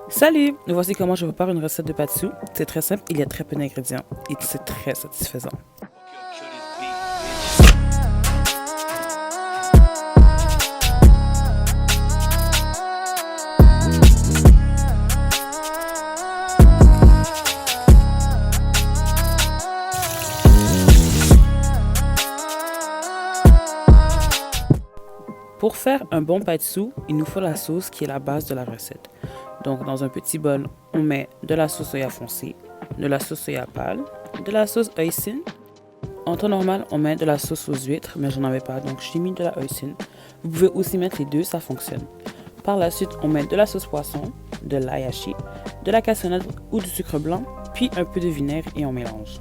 Salut! Voici comment je prépare une recette de patsu. C'est très simple, il y a très peu d'ingrédients et c'est très satisfaisant. Pour faire un bon patsu, il nous faut la sauce qui est la base de la recette. Donc dans un petit bol, on met de la sauce soya foncée, de la sauce soya pâle, de la sauce hoisin. En temps normal, on met de la sauce aux huîtres, mais j'en avais pas, donc j'ai mis de la hoisin. Vous pouvez aussi mettre les deux, ça fonctionne. Par la suite, on met de la sauce poisson, de l'ail haché, de la cassonade ou du sucre blanc, puis un peu de vinaigre et on mélange.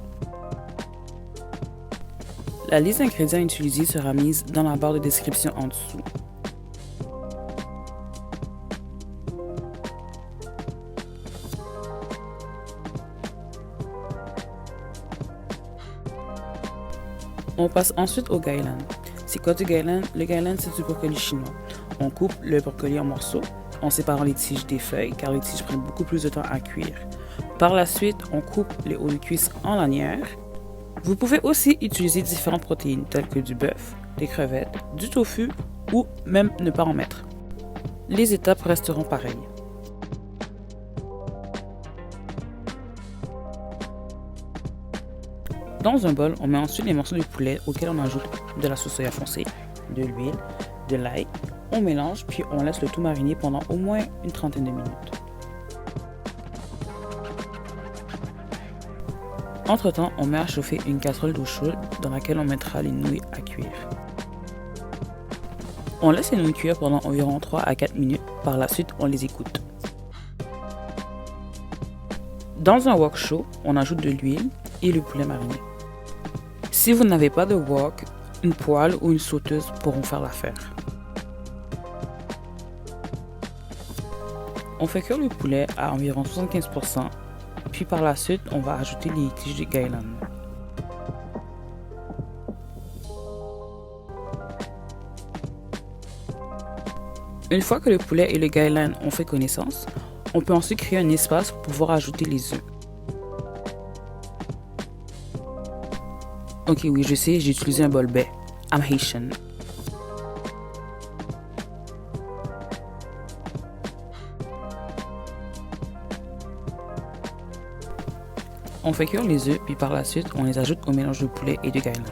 La liste d'ingrédients utilisés sera mise dans la barre de description en dessous. On passe ensuite au gailan. C'est quoi du gailan? Le gailan, c'est du brocoli chinois. On coupe le brocoli en morceaux en séparant les tiges des feuilles car les tiges prennent beaucoup plus de temps à cuire. Par la suite, on coupe les hauts de cuisse en lanières. Vous pouvez aussi utiliser différentes protéines telles que du bœuf, des crevettes, du tofu ou même ne pas en mettre. Les étapes resteront pareilles. Dans un bol, on met ensuite les morceaux de poulet auxquels on ajoute de la sauce soya foncée, de l'huile, de l'ail. On mélange puis on laisse le tout mariner pendant au moins une trentaine de minutes. Entre-temps, on met à chauffer une casserole d'eau chaude dans laquelle on mettra les nouilles à cuire. On laisse les nouilles cuire pendant environ 3 à 4 minutes, par la suite on les égoutte. Dans un wok chaud, on ajoute de l'huile et le poulet mariné. Si vous n'avez pas de wok, une poêle ou une sauteuse pourront faire l'affaire. On fait cuire le poulet à environ 75%, puis par la suite, on va ajouter les tiges de gailan. Une fois que le poulet et le gailan ont fait connaissance, on peut ensuite créer un espace pour pouvoir ajouter les œufs. Ok, oui, je sais, j'ai utilisé un bol baie. I'm Haitian. On fait cuire les œufs, puis par la suite, on les ajoute au mélange de poulet et de gailan.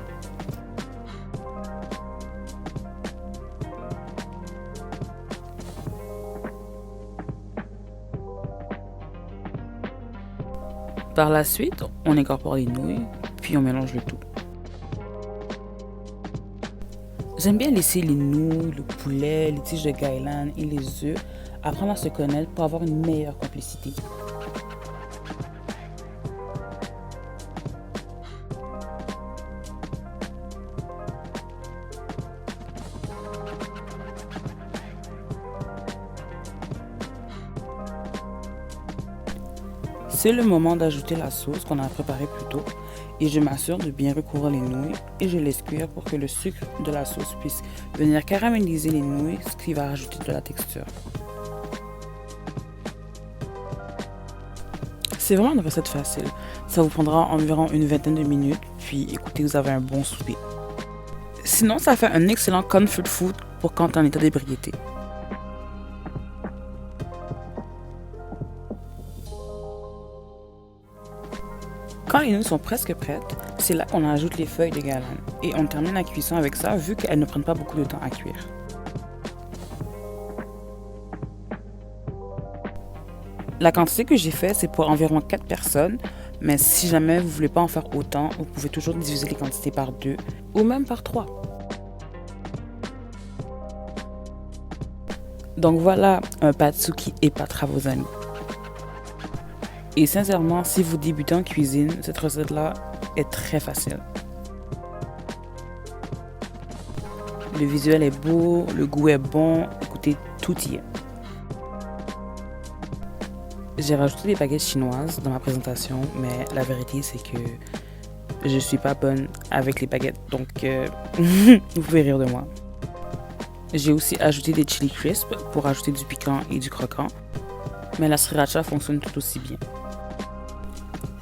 Par la suite, on incorpore les nouilles, puis on mélange le tout. J'aime bien laisser les nouilles, le poulet, les tiges de gailan et les œufs apprendre à se connaître pour avoir une meilleure complicité. C'est le moment d'ajouter la sauce qu'on a préparée plus tôt et je m'assure de bien recouvrir les nouilles et je laisse cuire pour que le sucre de la sauce puisse venir caraméliser les nouilles, ce qui va ajouter de la texture. C'est vraiment une recette facile. Ça vous prendra environ une vingtaine de minutes, puis écoutez, vous avez un bon souper. Sinon, ça fait un excellent comfort food pour quand t'es en état d'ébriété. Quand les nouilles sont presque prêtes, c'est là qu'on ajoute les feuilles de gailan et on termine la cuisson avec ça vu qu'elles ne prennent pas beaucoup de temps à cuire. La quantité que j'ai fait, c'est pour environ 4 personnes, mais si jamais vous ne voulez pas en faire autant, vous pouvez toujours diviser les quantités par 2 ou même par 3. Donc voilà un patsu qui épatera vos amis. Et sincèrement, si vous débutez en cuisine, cette recette-là est très facile. Le visuel est beau, le goût est bon, écoutez, tout y est. J'ai rajouté des baguettes chinoises dans ma présentation, mais la vérité c'est que je suis pas bonne avec les baguettes, donc vous pouvez rire de moi. J'ai aussi ajouté des chili crisps pour ajouter du piquant et du croquant. mais la sriracha fonctionne tout aussi bien.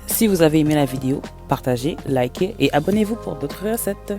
Si vous avez aimé la vidéo, partagez, likez et abonnez-vous pour d'autres recettes.